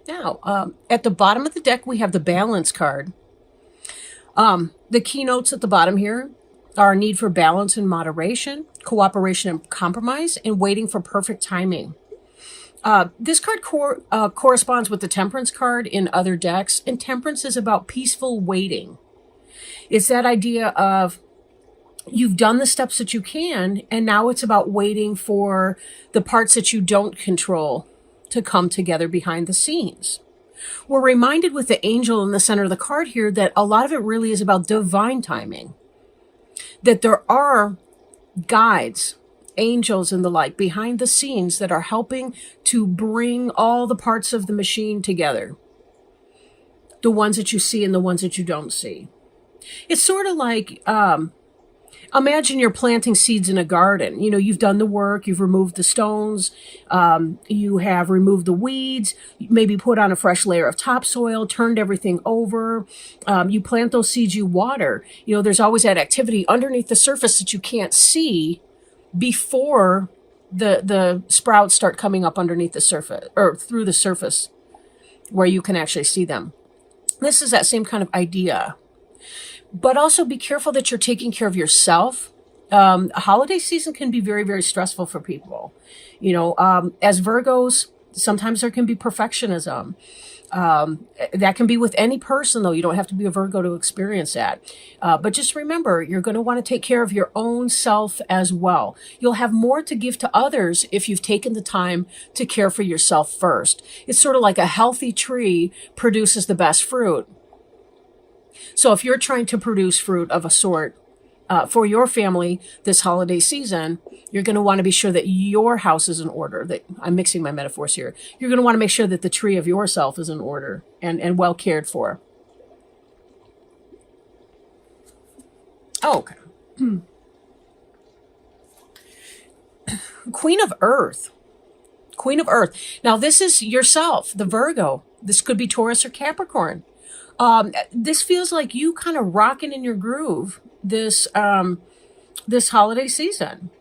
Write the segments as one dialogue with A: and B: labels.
A: Now, at the bottom of the deck, we have the balance card. The keynotes at the bottom here are need for balance and moderation, cooperation and compromise, and waiting for perfect timing. This card corresponds with the Temperance card in other decks, and Temperance is about peaceful waiting. It's that idea of you've done the steps that you can, and now it's about waiting for the parts that you don't control to come together behind the scenes. We're reminded with the angel in the center of the card here that a lot of it really is about divine timing. That there are guides, angels and the like behind the scenes that are helping to bring all the parts of the machine together. The ones that you see and the ones that you don't see. It's sort of like, imagine you're planting seeds in a garden. You know, you've done the work, you've removed the stones, you have removed the weeds, maybe put on a fresh layer of topsoil, turned everything over. You plant those seeds, you water. You know, there's always that activity underneath the surface that you can't see before the sprouts start coming up underneath the surface or through the surface where you can actually see them. This is that same kind of idea. But also be careful that you're taking care of yourself. A holiday season can be very, very stressful for people. You know, as Virgos, sometimes there can be perfectionism. That can be with any person, though. You don't have to be a Virgo to experience that. But just remember, you're going to want to take care of your own self as well. You'll have more to give to others if you've taken the time to care for yourself first. It's sort of like a healthy tree produces the best fruit. So if you're trying to produce fruit of a sort for your family this holiday season, you're going to want to be sure that your house is in order. That I'm mixing my metaphors here. You're going to want to make sure that the tree of yourself is in order and well cared for. Oh, okay. Queen of Earth. Queen of Earth. Now, this is yourself, the Virgo. This could be Taurus or Capricorn. This feels like you kind of rocking in your groove this holiday season,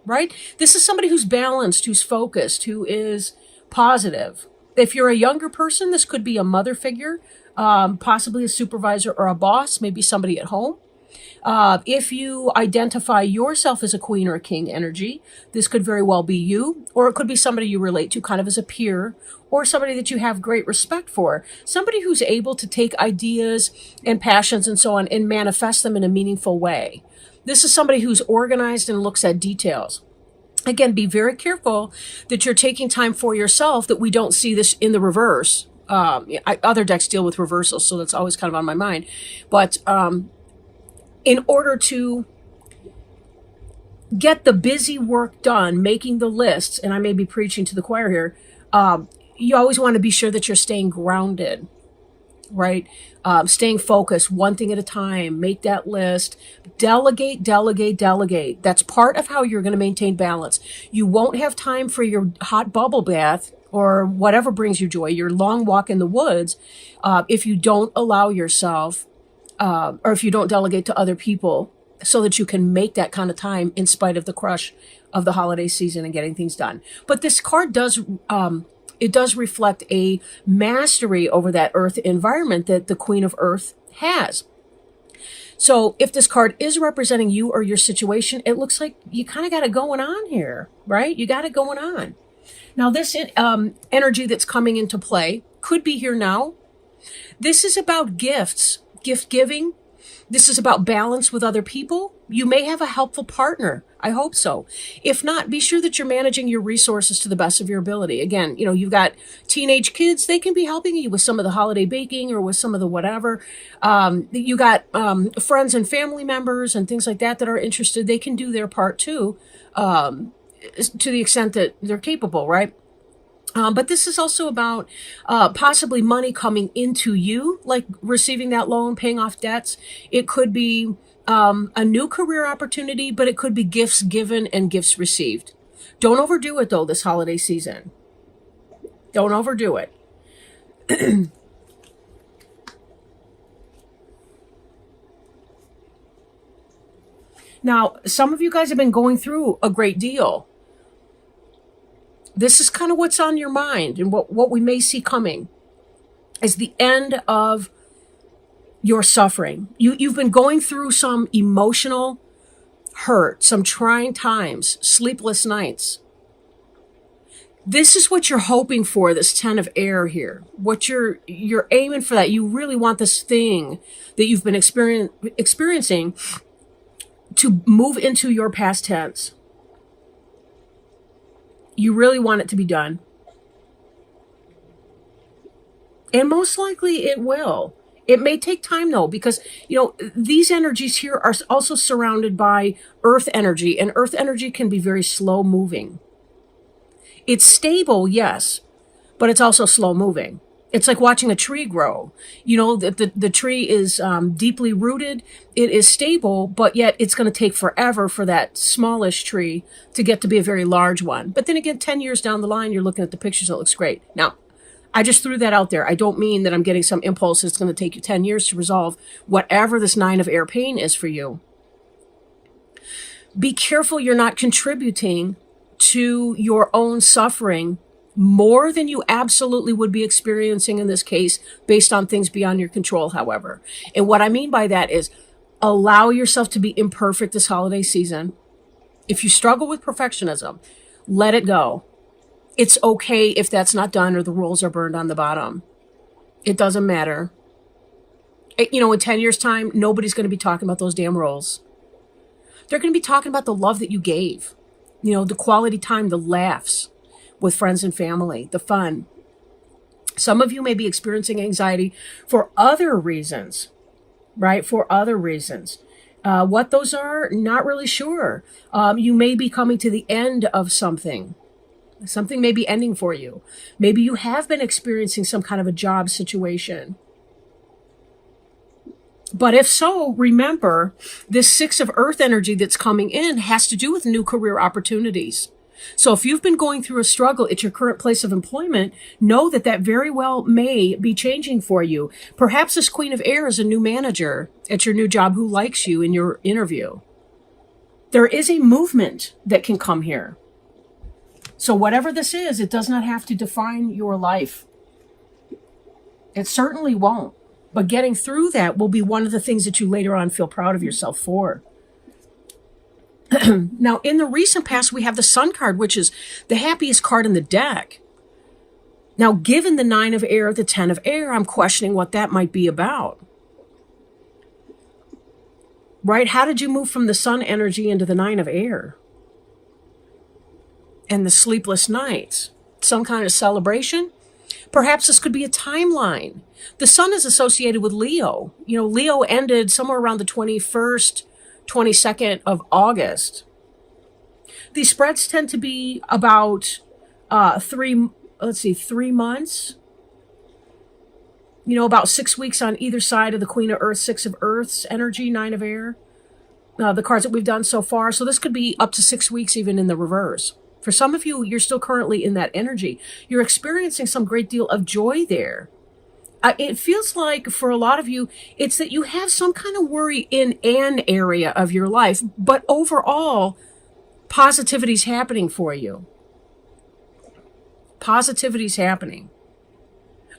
A: right? This is somebody who's balanced, who's focused, who is positive. If you're a younger person, this could be a mother figure, possibly a supervisor or a boss, maybe somebody at home. If you identify yourself as a queen or a king energy, this could very well be you, or it could be somebody you relate to kind of as a peer, or somebody that you have great respect for, somebody who's able to take ideas and passions and so on and manifest them in a meaningful way. This is somebody who's organized and looks at details. Again, be very careful that you're taking time for yourself, that we don't see this in the reverse. Other decks deal with reversals, so that's always kind of on my mind. But in order to get the busy work done, making the lists, and I may be preaching to the choir here, you always want to be sure that you're staying grounded, right? Staying focused, one thing at a time, make that list, delegate, delegate, delegate. That's part of how you're going to maintain balance. You won't have time for your hot bubble bath or whatever brings you joy, your long walk in the woods, if you don't allow yourself or if you don't delegate to other people so that you can make that kind of time in spite of the crush of the holiday season and getting things done. But this card does, it does reflect a mastery over that earth environment that the Queen of Earth has. So if this card is representing you or your situation, it looks like you kind of got it going on here, right? You got it going on. Now this energy that's coming into play could be here now. This is about gifts. Gift giving. This is about balance with other people. You may have a helpful partner. I hope so. If not, be sure that you're managing your resources to the best of your ability. Again, you know, you've got teenage kids. They can be helping you with some of the holiday baking or with some of the whatever. You got friends and family members and things like that that are interested. They can do their part too, to the extent that they're capable, right? But this is also about possibly money coming into you, like receiving that loan, paying off debts. It could be a new career opportunity, but it could be gifts given and gifts received. Don't overdo it, though, this holiday season. Don't overdo it. Now, some of you guys have been going through a great deal. This is kind of what's on your mind, and what we may see coming is the end of your suffering. You've been going through some emotional hurt, some trying times, sleepless nights. This is what you're hoping for, this 10 of air here. What you're aiming for, that you really want this thing that you've been experiencing to move into your past tense. You really want it to be done. And most likely it will. It may take time though, because, these energies here are also surrounded by earth energy, and earth energy can be very slow moving. It's stable, yes, but it's also slow moving. It's like watching a tree grow. The tree is deeply rooted. It is stable, but yet it's going to take forever for that smallish tree to get to be a very large one. But then again, 10 years down the line, you're looking at the pictures, it looks great. Now, I just threw that out there. I don't mean that I'm getting some impulse that's going to take you 10 years to resolve whatever this 9 of air pain is for you. Be careful you're not contributing to your own suffering more than you absolutely would be experiencing in this case, based on things beyond your control, however. And what I mean by that is allow yourself to be imperfect this holiday season. If you struggle with perfectionism, let it go. It's okay if that's not done or the rolls are burned on the bottom. It doesn't matter. In 10 years' time, nobody's going to be talking about those damn rolls. They're going to be talking about the love that you gave. The quality time, the laughs with friends and family, the fun. Some of you may be experiencing anxiety for other reasons, right? For other reasons. What those are, not really sure. You may be coming to the end of something. Something may be ending for you. Maybe you have been experiencing some kind of a job situation. But if so, remember, this 6 of earth energy that's coming in has to do with new career opportunities. So if you've been going through a struggle at your current place of employment, know that very well may be changing for you. Perhaps this Queen of Air is a new manager at your new job who likes you in your interview. There is a movement that can come here. So whatever this is, it does not have to define your life. It certainly won't. But getting through that will be one of the things that you later on feel proud of yourself for. Now, in the recent past, we have the Sun card, which is the happiest card in the deck. Now, given the 9 of air, the 10 of air, I'm questioning what that might be about. Right? How did you move from the Sun energy into the 9 of air? And the sleepless nights? Some kind of celebration? Perhaps this could be a timeline. The Sun is associated with Leo. Leo ended somewhere around the 21st, 22nd of August. These spreads tend to be about 3 months. About 6 weeks on either side of the Queen of Earth, 6 of Earth's energy, 9 of air. The cards that we've done so far. So this could be up to 6 weeks even in the reverse. For some of you, you're still currently in that energy. You're experiencing some great deal of joy there. It feels like for a lot of you, it's that you have some kind of worry in an area of your life, but overall, positivity's happening for you. Positivity's happening.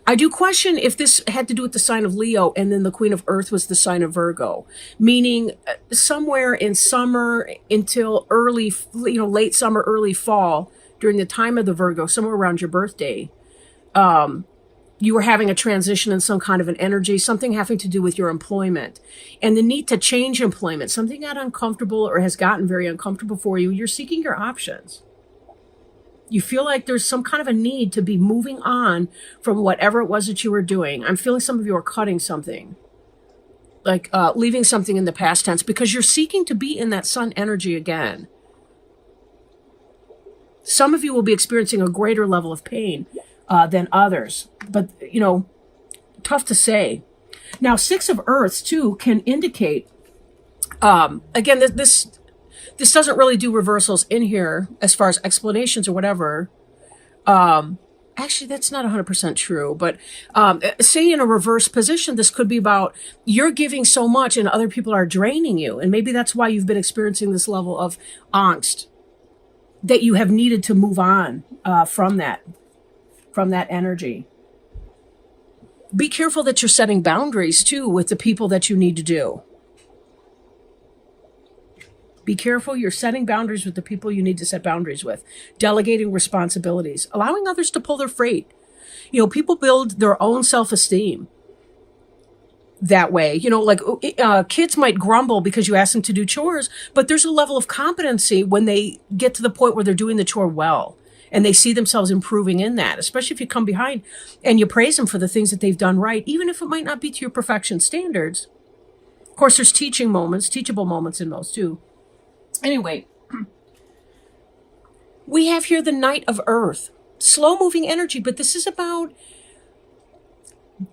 A: I do question if this had to do with the sign of Leo and then the Queen of Earth was the sign of Virgo, meaning somewhere in summer until early, late summer, early fall, during the time of the Virgo, somewhere around your birthday, you were having a transition in some kind of an energy, something having to do with your employment and the need to change employment. Something got uncomfortable or has gotten very uncomfortable for you. You're seeking your options. You feel like there's some kind of a need to be moving on from whatever it was that you were doing. I'm feeling some of you are cutting something, like leaving something in the past tense, because you're seeking to be in that Sun energy again. Some of you will be experiencing a greater level of pain than others, but, tough to say. Now, 6 of Earths, too, can indicate, again, this doesn't really do reversals in here as far as explanations or whatever. Actually, that's not 100% true, but say in a reverse position, this could be about you're giving so much and other people are draining you. And maybe that's why you've been experiencing this level of angst. that you have needed to move on from that energy. Be careful that you're setting boundaries too with the people that you need to do. Be careful you're setting boundaries with the people you need to set boundaries with. Delegating responsibilities, allowing others to pull their freight. People build their own self-esteem that way. Like kids might grumble because you ask them to do chores, but there's a level of competency when they get to the point where they're doing the chore well and they see themselves improving in that, especially if you come behind and you praise them for the things that they've done right, even if it might not be to your perfection standards. Of course, there's teachable moments in those too. Anyway, we have here the Knight of Earth, slow moving energy, but this is about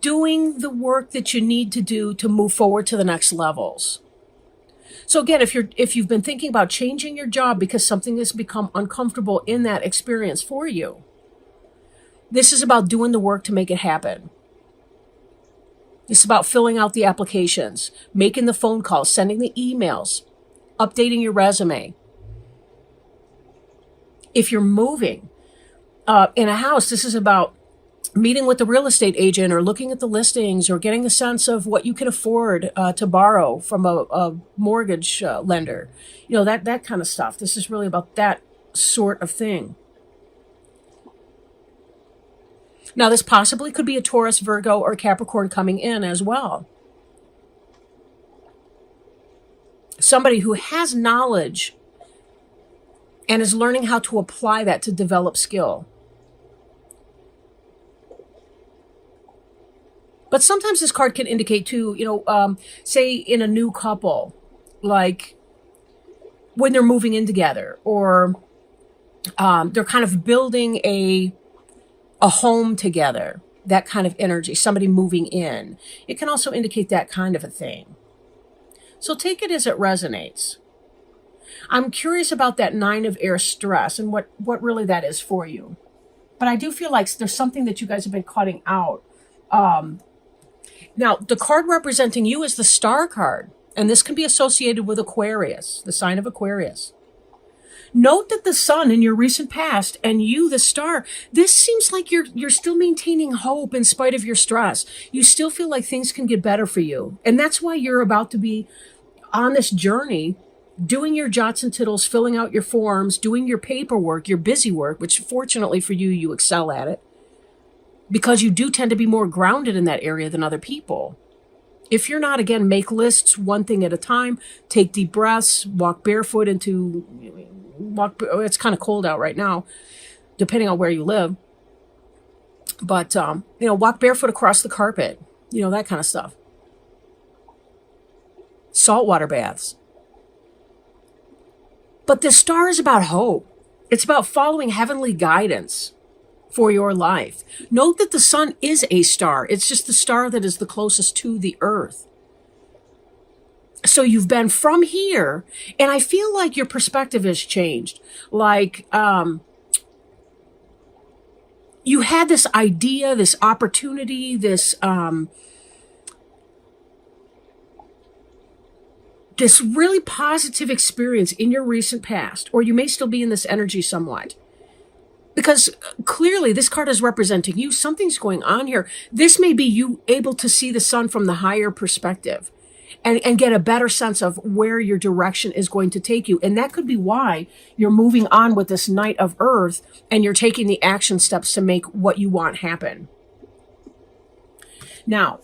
A: doing the work that you need to do to move forward to the next levels. So again, if you've been thinking about changing your job because something has become uncomfortable in that experience for you, this is about doing the work to make it happen. It's about filling out the applications, making the phone calls, sending the emails, updating your resume. If you're moving in a house, this is about meeting with the real estate agent or looking at the listings or getting a sense of what you can afford to borrow from a mortgage lender. That kind of stuff. This is really about that sort of thing. Now, this possibly could be a Taurus, Virgo, or Capricorn coming in as well. Somebody who has knowledge and is learning how to apply that to develop skill. But sometimes this card can indicate too, say in a new couple, like when they're moving in together, or they're kind of building a home together, that kind of energy, somebody moving in. It can also indicate that kind of a thing. So take it as it resonates. I'm curious about that 9 of Air stress and what really that is for you. But I do feel like there's something that you guys have been cutting out. Now, the card representing you is the Star card, and this can be associated with Aquarius, the sign of Aquarius. Note that the Sun in your recent past and you, the Star, this seems like you're still maintaining hope in spite of your stress. You still feel like things can get better for you. And that's why you're about to be on this journey, doing your jots and tittles, filling out your forms, doing your paperwork, your busy work, which fortunately for you, you excel at it, because you do tend to be more grounded in that area than other people. If you're not, again, make lists one thing at a time, take deep breaths, walk barefoot it's kind of cold out right now, depending on where you live. But, walk barefoot across the carpet, that kind of stuff. Saltwater baths. But the Star is about hope. It's about following heavenly guidance for your life. Note that the Sun is a star. It's just the star that is the closest to the Earth. So you've been from here, and I feel like your perspective has changed. Like, you had this idea, this opportunity, this really positive experience in your recent past, or you may still be in this energy somewhat. Because clearly this card is representing you. Something's going on here. This may be you able to see the Sun from the higher perspective and get a better sense of where your direction is going to take you. And that could be why you're moving on with this Knight of Earth and you're taking the action steps to make what you want happen. Now,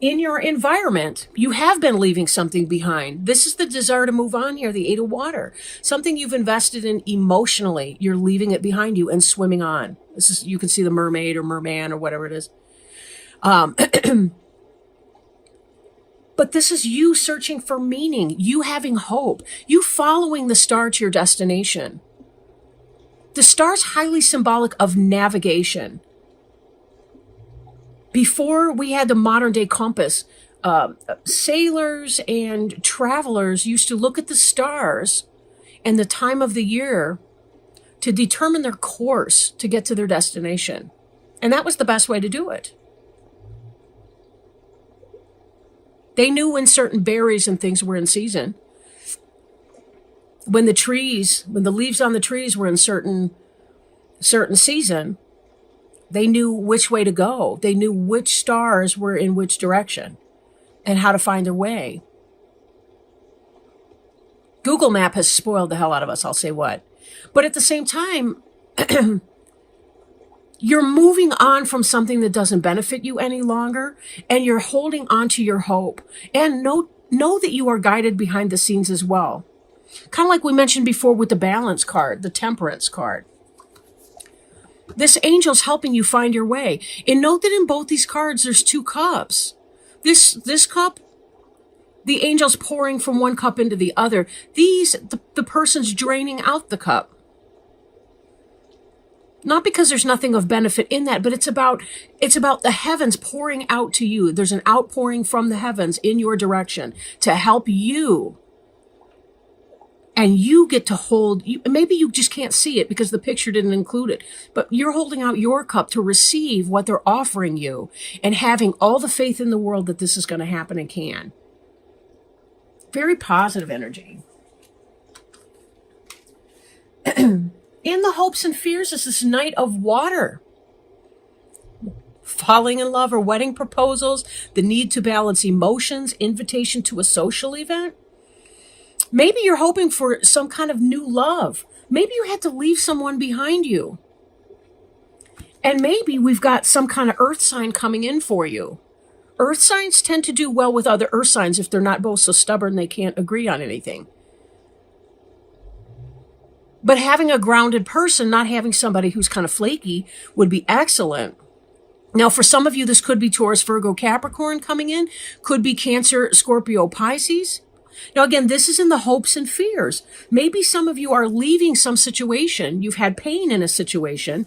A: in your environment, you have been leaving something behind. This is the desire to move on here, the 8 of Water. Something you've invested in emotionally, you're leaving it behind you and swimming on. This is, you can see the mermaid or merman or whatever it is. But this is you searching for meaning, you having hope, you following the star to your destination. The star's highly symbolic of navigation. Before we had the modern day compass, sailors and travelers used to look at the stars and the time of the year to determine their course to get to their destination. And that was the best way to do it. They knew when certain berries and things were in season. when the leaves on the trees were in certain season, they knew which way to go. They knew which stars were in which direction and how to find their way. Google Map has spoiled the hell out of us, I'll say what. But at the same time, you're moving on from something that doesn't benefit you any longer, and you're holding on to your hope. And know that you are guided behind the scenes as well. Kind of like we mentioned before with the balance card, the temperance card. This angel's helping you find your way. And note that in both these cards, there's two cups. This cup, the angel's pouring from one cup into the other. The person's draining out the cup. Not because there's nothing of benefit in that, but it's about the heavens pouring out to you. There's an outpouring from the heavens in your direction to help you. And you get to hold, maybe you just can't see it because the picture didn't include it, but you're holding out your cup to receive what they're offering you and having all the faith in the world that this is going to happen and can. Very positive energy. In the hopes and fears is this Knight of Water. Falling in love or wedding proposals, the need to balance emotions, invitation to a social event. Maybe you're hoping for some kind of new love. Maybe you had to leave someone behind you. And maybe we've got some kind of earth sign coming in for you. Earth signs tend to do well with other earth signs if they're not both so stubborn they can't agree on anything. But having a grounded person, not having somebody who's kind of flaky, would be excellent. Now, for some of you, this could be Taurus, Virgo, Capricorn coming in. Could be Cancer, Scorpio, Pisces. Now, again, this is in the hopes and fears. Maybe some of you are leaving some situation. You've had pain in a situation.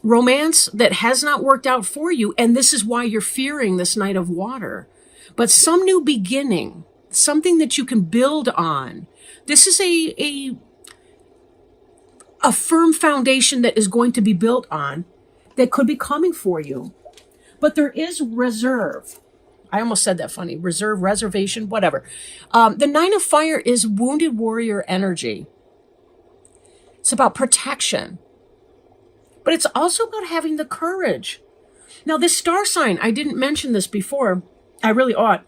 A: Romance that has not worked out for you. And this is why you're fearing this Knight of Water. But some new beginning, something that you can build on. This is a firm foundation that is going to be built on that could be coming for you. But there is reserve. I almost said that funny. Reserve, reservation, whatever. The Nine of Fire is wounded warrior energy. It's about protection. But it's also about having the courage. Now, this star sign, I didn't mention this before. I really ought.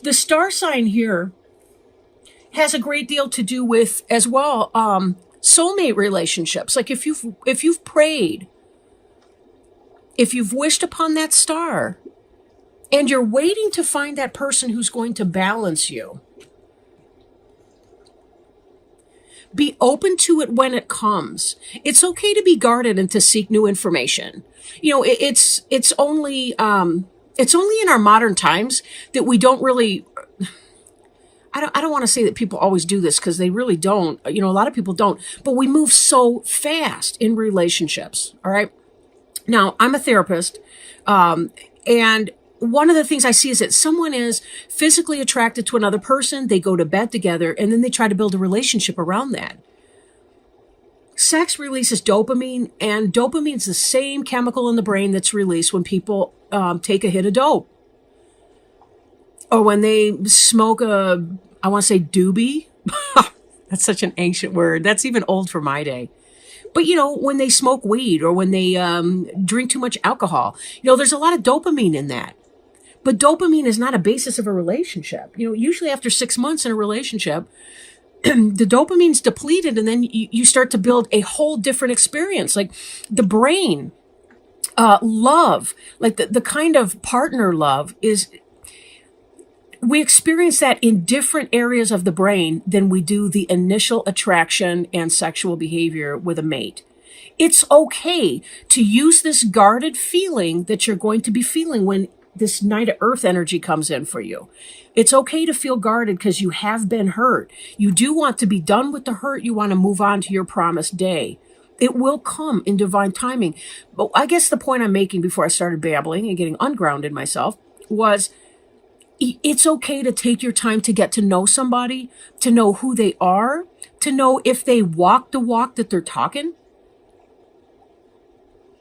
A: The star sign here has a great deal to do with, as well, soulmate relationships. Like if you've prayed, if you've wished upon that star, and you're waiting to find that person who's going to balance you, be open to it when it comes. It's okay to be guarded and to seek new information. You know, it's only in our modern times that we don't really. I don't want to say that people always do this because they really don't. You know, a lot of people don't. But we move so fast in relationships. All right. Now, I'm a therapist, and one of the things I see is that someone is physically attracted to another person, they go to bed together, and then they try to build a relationship around that. Sex releases dopamine, and dopamine is the same chemical in the brain that's released when people take a hit of dope. Or when they smoke I want to say doobie. That's such an ancient word. That's even old for my day. But, you know, when they smoke weed or when they drink too much alcohol, you know, there's a lot of dopamine in that. But dopamine is not a basis of a relationship. You know, usually after 6 months in a relationship, the dopamine's depleted, and then you start to build a whole different experience. Like the brain, love, like the kind of partner love is, we experience that in different areas of the brain than we do the initial attraction and sexual behavior with a mate. It's okay to use this guarded feeling that you're going to be feeling when this Knight of Earth energy comes in for you. It's okay to feel guarded because you have been hurt. You do want to be done with the hurt. You want to move on to your promised day. It will come in divine timing. But I guess the point I'm making before I started babbling and getting ungrounded myself was, it's okay to take your time to get to know somebody, to know who they are, to know if they walk the walk that they're talking.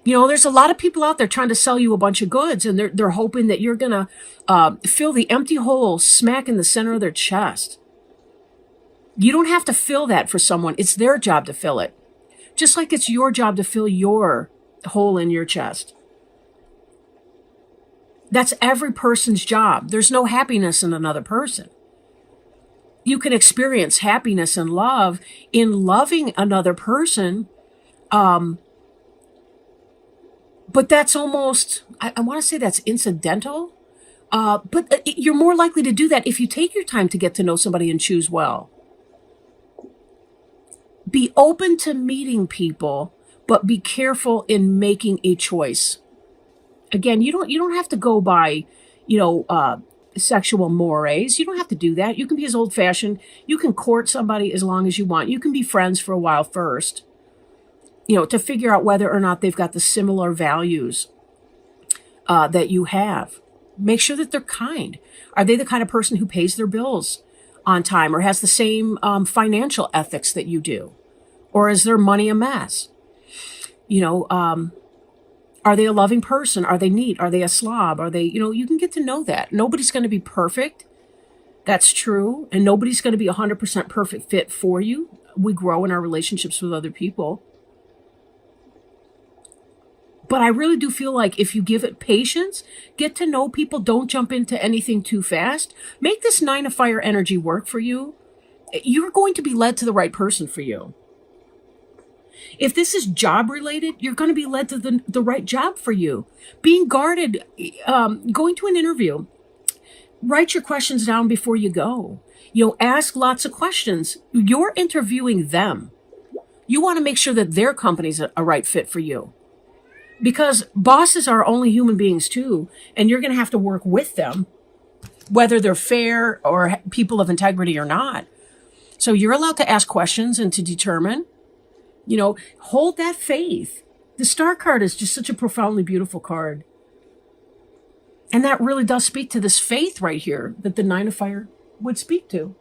A: You know, there's a lot of people out there trying to sell you a bunch of goods, and they're hoping that you're going to fill the empty hole smack in the center of their chest. You don't have to fill that for someone. It's their job to fill it. Just like it's your job to fill your hole in your chest. That's every person's job. There's no happiness in another person. You can experience happiness and love in loving another person. But that's almost, I want to say that's incidental. But you're more likely to do that if you take your time to get to know somebody and choose well. Be open to meeting people, but be careful in making a choice. Again, you don't have to go by, sexual mores. You don't have to do that. You can be as old-fashioned. You can court somebody as long as you want. You can be friends for a while first, to figure out whether or not they've got the similar values that you have. Make sure that they're kind. Are they the kind of person who pays their bills on time or has the same financial ethics that you do? Or is their money a mess? Are they a loving person? Are they neat? Are they a slob? Are they, you can get to know that. Nobody's going to be perfect. That's true. And nobody's going to be 100% perfect fit for you. We grow in our relationships with other people. But I really do feel like if you give it patience, get to know people, don't jump into anything too fast. Make this 9 of fire energy work for you. You're going to be led to the right person for you. If this is job related, you're going to be led to the right job for you. Being guarded, going to an interview, write your questions down before you go. Ask lots of questions. You're interviewing them. You want to make sure that their company's a right fit for you. Because bosses are only human beings too, and you're going to have to work with them, whether they're fair or people of integrity or not. So you're allowed to ask questions and to determine, hold that faith. The Star card is just such a profoundly beautiful card. And that really does speak to this faith right here that the 9 of fire would speak to.